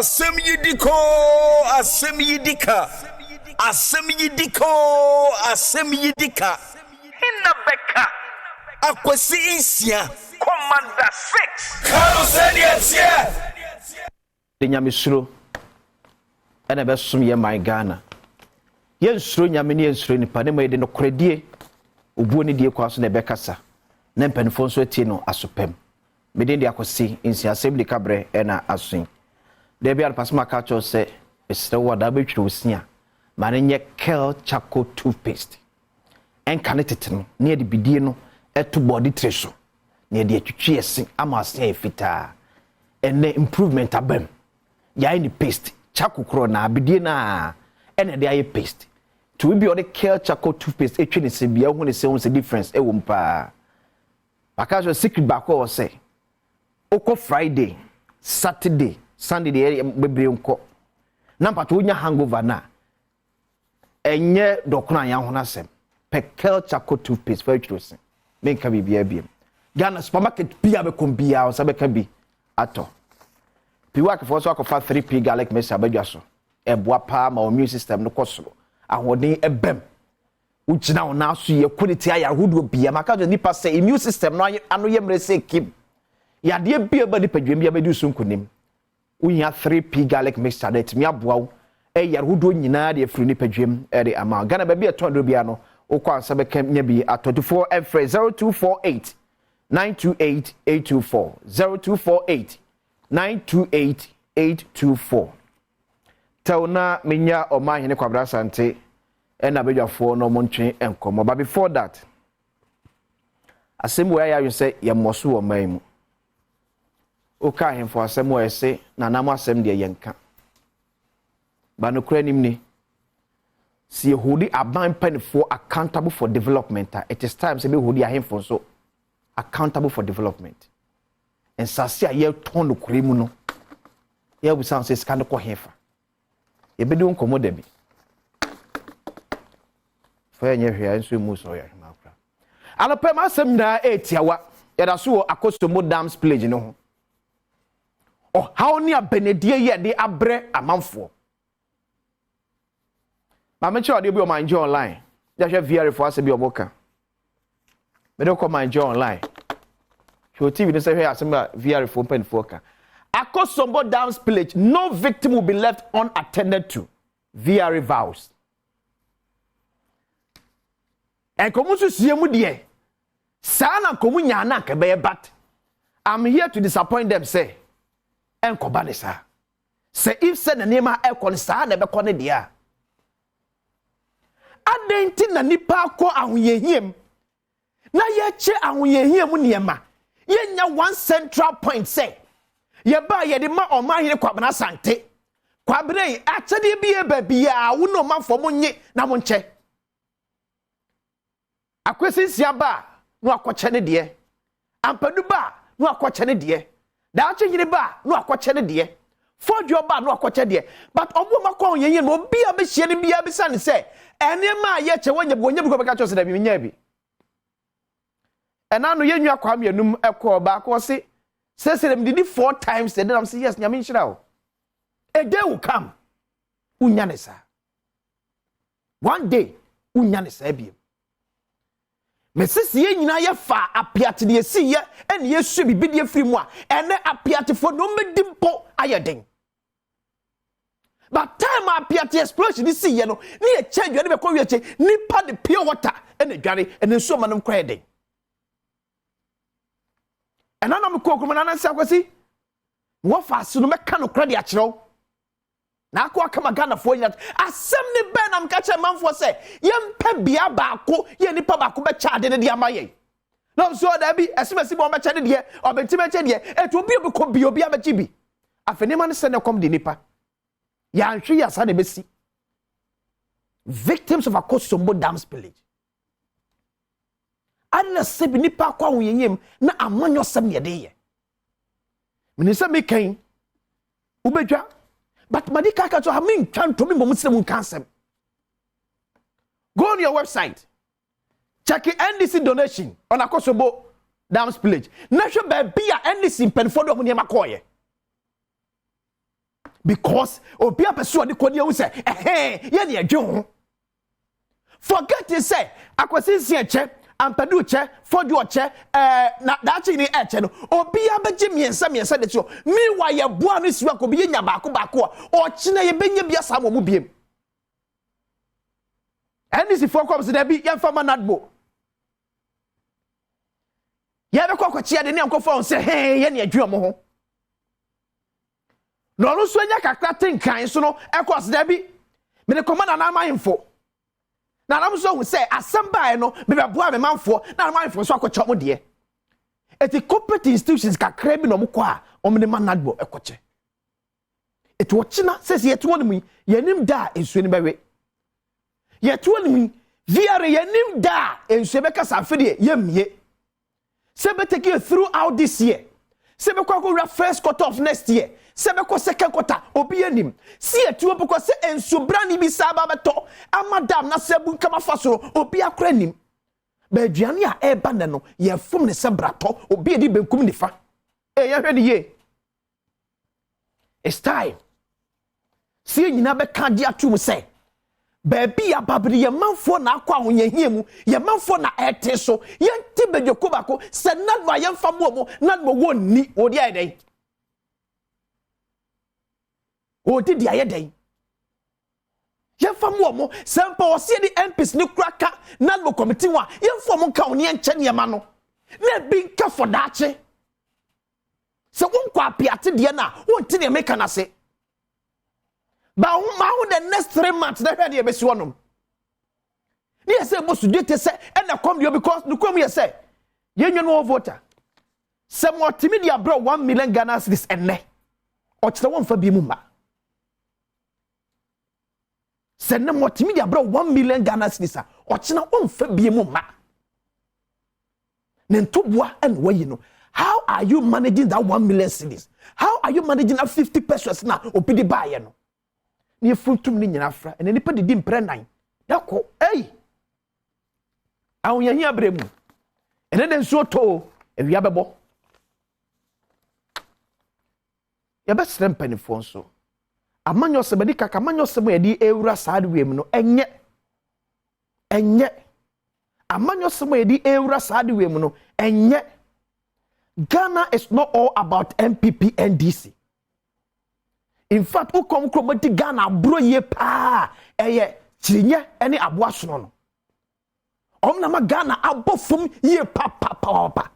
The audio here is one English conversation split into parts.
Asem yidiko, asem yidika. Asem yidiko, asem yidika. Hinna beka. Akwesi insia. Commander 6. Kano senior. Nyamisro. Ena besum ye my Ghana. Yen suro nyame ne ensuro nipa ne mayede no kredie. Obuo ne die kwaso na bekasa. Na mpanifo nso atie no asopem. Mede ndi akosi insia assembly kabre ena asun. There be a pasma catcher say, Mr. Wada between Sia, Marine Kel Chaco toothpaste. And canetton near the Bidino at two body treasure. Near the Tuchiasing, I must say, fita. And the improvement of them. Ya in the paste, Chaco crona, Bidina, and a day paste. To be on the Kel Chaco toothpaste, a train is when it sounds a difference, a wumpa. Because secret back or say, Oko Friday, Saturday. Sunday the bebre nko na mpato nya hangover na enye dokuna ya ho nasem pekel chako toothpaste for chrosin menka bibia biem Ghana supermarket bia be kombia o sabeka bi ato piwak for so akofa 3p garlic mesa badwa so eboa pa ma immune system no kosoro ahoden ebem ugina wo na so ye quality aya hodo bia maka jo nipa say immune system no ano ye mrese kim ya de bia ba nipa dwem bia be du so nkonim we have 3p garlic mixture that me aboa yar hudo nyina de afiri ni padwem de ama Ghana ba bia ton do bia no okwa ansa be kam nya bi at 24 F 0248 928 824 0248 928 824 tauna menya omahene kwabra sante na bedwafo no montwe enkomo but before that asem where you say ye moso o man mu Oka hemfo asem wo ese na namo asem de yenka ba no kura nim ni si ehudi aban panifo accountable for development it is time say be hodi ahemfo so accountable for development and sase a ye ton no kura mu no ye bu sound say scan ko hefa ye be do nkomo da bi fa nye hwea nso mu so ya hema kura anopem asem na etiawa ye da so Akosombo dams pledge no ho Oh, how near Benedie ye de abre amanfo. Ma me sure dey be on my online. Just VR for us be oboka. Me don't come my online. Show TV no say here asem VR for pen for ka. Akosombo dams pledge, no victim will be left unattended to. VR vows. En komu so sie mu de. Sa na komu nya na ka be bat. I'm here to disappoint them say enkoba ne sa se if se na nema ekon sa na be kone dia adenti na nipa akọ ahoyehiem na ye che ahoyehiem niema ye nya one central point say ye ba ye de ma omahene kwabena sante kwabere achede bie babia wo no manfo monye na monche akwesinsia ba no akoche ne de ampadu ba no akoche ne de da achnyire ba no akoche ne de fodwo ba no akoche de but obo makọ yenye no obi a be hie ne bia be sane se enema ye che wonye bi ko be ka chose da bi nya bi enano ye nwa kwa mianum ekọ ba ko se dem didi 4 times and then I'm say yes nyame nhira o a day will come unya ne sa one day unya ne sa bi mesisi ye nyina ye fa apiate de si ye ene ye su bibi de afiri mu a ene apiate fo no medimpo ayeden but time apiate explosion de si ye no ne ye change de be ko wie che nipa de pure water ene dware ene so manam kwa yeden ena na me kokoma na nansi akwasi wo fa asu no meka no kra de a kyerɛw na akwa kama Ghana fo nya asem ne be na mka che manfo se yempa bia baako ye nipa baako be cha de ne dia maye no so da bi esimesi bo me cha de de obentime cha de etu obi obi ko bi obi abachi bi afenema ne se ne kom de nipa ya nhwe ya sa ne besi victims of Akosombo dams pillage ana se bi nipa kwa wo yenyem na amanyo sem ye de ye menisa me kan ubedwa but madika ka to hamin twanto me bomusem nkansem go on your website check NDC donation on Akosombo dams pillage na hwe ba bia NDC penfo do ho ne makoye because obi apeso de kodi hu say ye ne adwe ho forget it say akwasisi eche ampadu che fodu che na dachi ni eche no obi abeje miensa de so mi wa ye boa no siwa ko bi nya baako o china ye benya bia sa mo mu biem NDC for comes there be yan fama nadbo ye be kokwachi de ne ankofo say ye ne adwe mo ho no no so nya kakra tenkan so no ekos there be me de command na amanfo na nam so say asem bae no me be boa me manfo na manfo so akocho mo de eti corporate institutions kakra bi no mo kwa o me manadbo ekoche eti wo china says ye to no yenim da ensuo ni bewe ye to no viare yenim da ensuo be kasa afede yemye se be take you throughout this year se be kwa first quarter of next year se be kwa second quarter obi anim si etuo be kwa se ensuo brani bi sa ba beto amadam na sebu kama fasoro obi akra nim ba aduane a eba ne no ye fom ne se brato obi edi benkum nifa ye hwede ye it's time si nyina be ka dia tum se baby ababri ye manfo na akwa ahonyahia mu ye manfo na ete so ye nti bedwoko bako se nadwa ye mfa mo nadwa wonni odi ayedai odi dia ayedai ye mfa mo sempa osie di MPs ni kraka nadwa committee wa ye mfa mo ka oni enche ne ma no na bi nka for daache se wonkwa apiate de na wonti ne meka na se ba hu the next 3 months that ready be siwonom ni say bosu dete say e na come you because no come you say ye nwa voter some multimedia bro 1 million Ghana cedis enne o kire won fa bi mu ma se na multimedia bro 1 million Ghana cedis o kire won fa bi mu ma ne ntobua en wayi no how are you managing that 1 million cedis how are you managing that 50 pesos na opidi ba ye no ni funtum ni nyina fra ene nipa didi mpre nan dako awon hia bremu ene den so to ewia bebo ya be srem panifo so amanyo sebedi kaka amanyo sebo yedi ewura saade wiem no enye amanyo sebo yedi ewura saade wiem no enye Ghana is not all about MPP NDC. In fact, who come from Ghana bro ye pa eye chirinye ene aboa sono no. Omna Ghana abofum ye pa.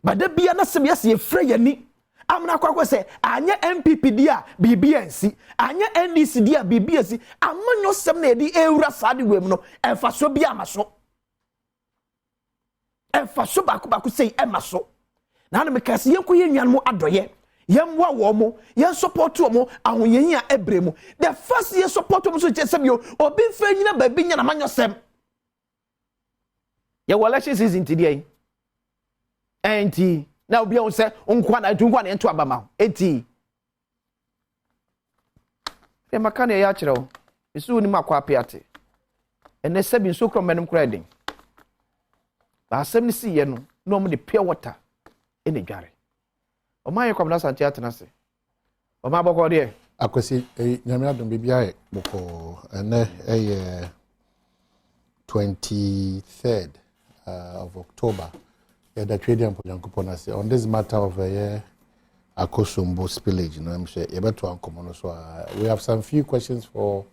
But the bia na sem yes ye frɛ yani. Amna kwakwa say anya MPP dia BBNC, anya NDC dia BBNC, amanyo sem na edi ewura saade wem no emfa so bia maso. Emfa so baku say emaso. Na na mekase yenko ye nwan mo adoye. Yemwa womo yen support womo ahonyehi a ebremu the first year support womo so chesem yo obi mfa nyina ba bi nya na manyosem ye election season tidie enti na obi on say onkwa na atu nkwa na ento abama enti e makane ya kyerɛw esu ni makwa apiate ene sebi nso kromenum kredin ba asem ni si ye no no mo de pure water ene dware Oma ye kwamna santi atenase. Oma boko de. Akwesi nyame adom bibia e boko ene 23rd of October. The trading Yankupon say on this matter of Akosombo spillage, you know, I'm sure so we have some few questions for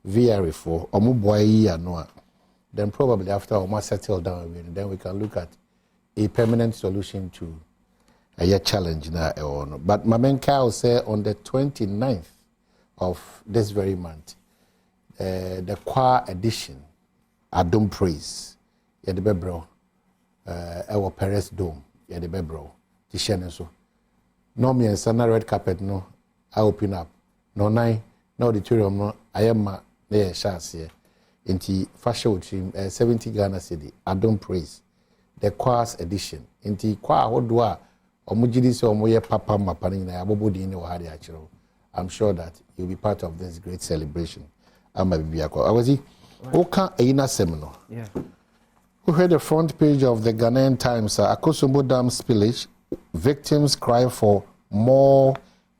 VRA for Omuboyi and Noah. Then probably after Oma settle down, then we can look at a permanent solution to a challenge now. But Mamenka will say on the 29th of this very month, the choir edition, Adom Praise, Yadebebro, our Paris Dome, Yadebebro, Tishene so. No me and Sana red carpet, no, I open up. No nine, no auditorium, no, I am my chance here. Inti fashion team 70 Ghana city, Adom Praise, the choir's edition. Inti choir hodwa. I'm sure that you'll be part of this great celebration. Yeah. We heard the front page of the Ghanaian Times, Akosombo Dam spillage, victims cry for more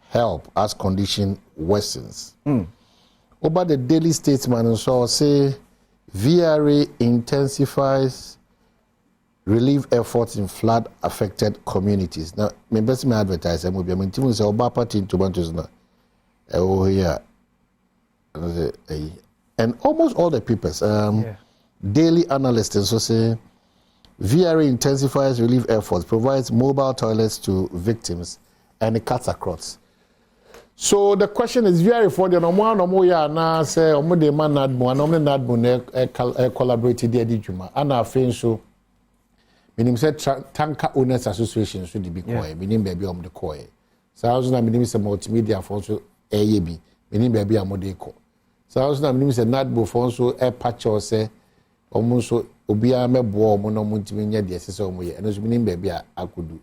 help as condition worsens. Over the Daily Statesman so say VRA intensifies relief efforts in flood affected communities. Now, my best me advertise I will be maintain say oba party in tomatoes na. Oh yeah. And almost all the papers daily analysts also say VRA intensifies relief efforts, provides mobile toilets to victims, and it cuts across. So the question is very for the no ya na say omo de man nadmo collaborated the adjuma and afin so minim say tanker owners association so the big coy minim baby the coy so na minim say multimedia for so bi minim baby amode ko so na minim say nadbo for so patch or say omo so obia mebo omo no muntimi nya de say omo ye and so minim baby akudu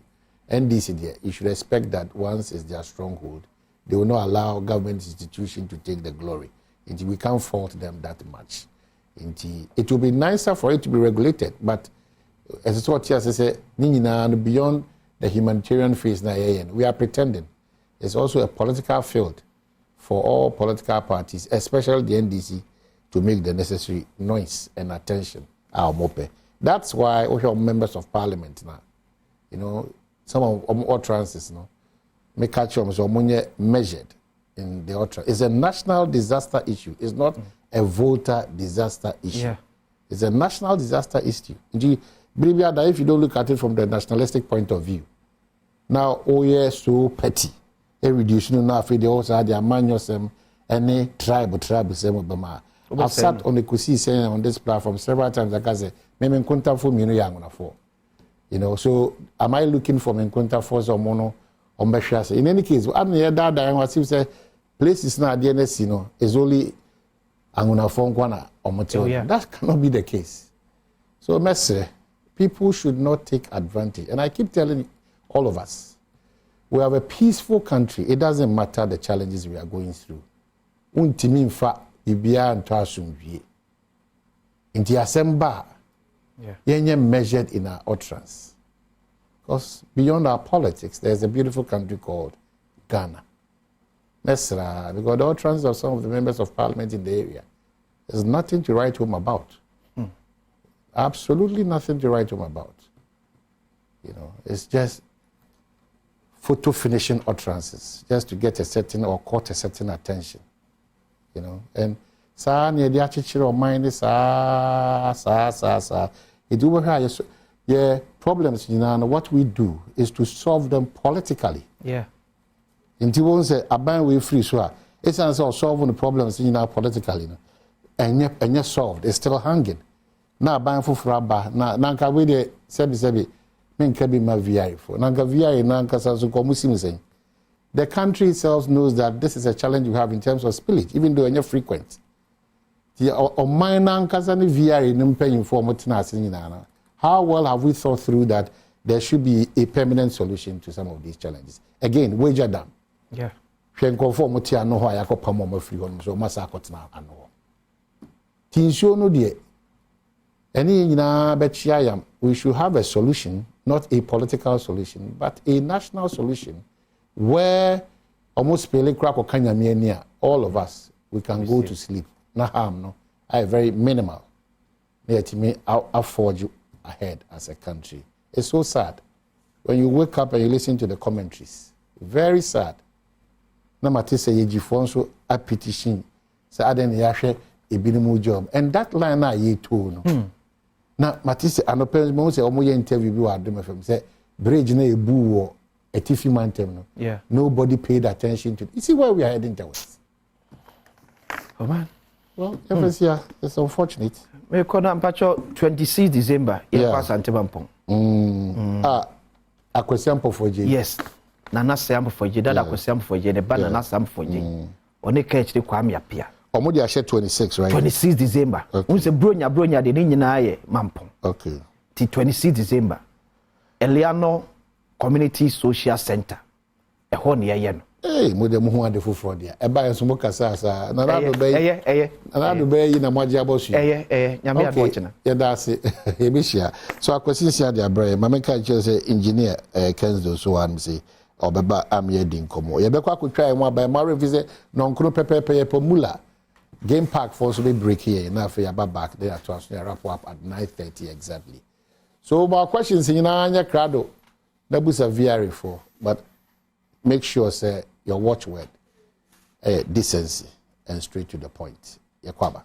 NDC there you should expect that once is their stronghold they will not allow government institutions to take the glory. We can't fault them that much. It will be nicer for it to be regulated, but as it's what I say, beyond the humanitarian phase, we are pretending. It's also a political field for all political parties, especially the NDC, to make the necessary noise and attention. That's why we have members of parliament now. Some of utterances, make sure so measured in the ultra. It's a national disaster issue. It's not a voter disaster issue. Yeah. It's a national disaster issue. If you don't look at it from the nationalistic point of view, now so petty. Reducing now they also had their manuals any tribe same. I've sat on the Kusi saying on this platform several times. Like I say, maybe contact for me no so am I looking for encounter force or mono? In any case, I'm here that I was say places now DNS, is only Anguna Fongwana or material. That cannot be the case. So Messi, people should not take advantage. And I keep telling all of us, we have a peaceful country. It doesn't matter the challenges we are going through. Untimi infa ibia antasumwie. Inti Asemba, yenye measured in our utterance. Because beyond our politics, there's a beautiful country called Ghana. Nesra, because the utterance of some of the members of parliament in the area, there's nothing to write home about. Absolutely nothing to write home about. It's just photo finishing utterances, just to get a certain or caught a certain attention. And sa near the attitude of mind is it over here. Problems, what we do is to solve them politically. Yeah. Until one say, "Aban we free so." It's answer solving the problems politically, and yet solved. It's still hanging. Now, aban for fraba. Now, nanka we de sebi. Men kabi ma VI for. Nanka VI nanka sasu komusim saying. The country itself knows that this is a challenge you have in terms of spillage, even though you're frequent. The or my nanka sani VI numpaying for motina sinina. How well have we thought through that there should be a permanent solution to some of these challenges? Again, wage dam. Yeah. We should have a solution, not a political solution, but a national solution where almost all of us, we can go to sleep. No harm, no. Very minimal. I'll afford you ahead as a country. It's so sad when you wake up and you listen to the commentaries. Very sad. Na mate say yejifonso a petition say aden yahwe ebinimu job, and that line na ye to no. Na mate say anopen mo say omo ye interview bi wa Adom FM say bridge na ebu wo etifi mantem no. Yeah. Nobody paid attention to it. You see where we are heading towards. Oh man. Well, it's unfortunate. We call on 26 December. Pass Antibampong. Akosombo for J. Yes. Nana Sam for J. That Akosombo for J. The banana Sam for J. On a catch the Kwame appear. Omodi Ashe 26, right? 26 December. Unse bronya de ninye mampong. Okay. Till 26 December. Eliano Community Social Center. A hone yeno. Hey, mode mu hu adefo for dia. E ba enso mo kasa sa. Na na do be. Na do be yi na mo agye abosu. Nyame adwochena. Ya da se. E be hia. So akwasi sia dia bre. Mama ka che say engineer Kensdo so one say Obeba am ye din komo. Ye bekwa ku try one by Maro visit non kro pepe mula. Game park for so be break here. Now for yaba back there at us wrap up at 9:30 exactly. So my questions in anya crowd. That was a VR for, but make sure say your watchword decency and straight to the point. Yakwaba.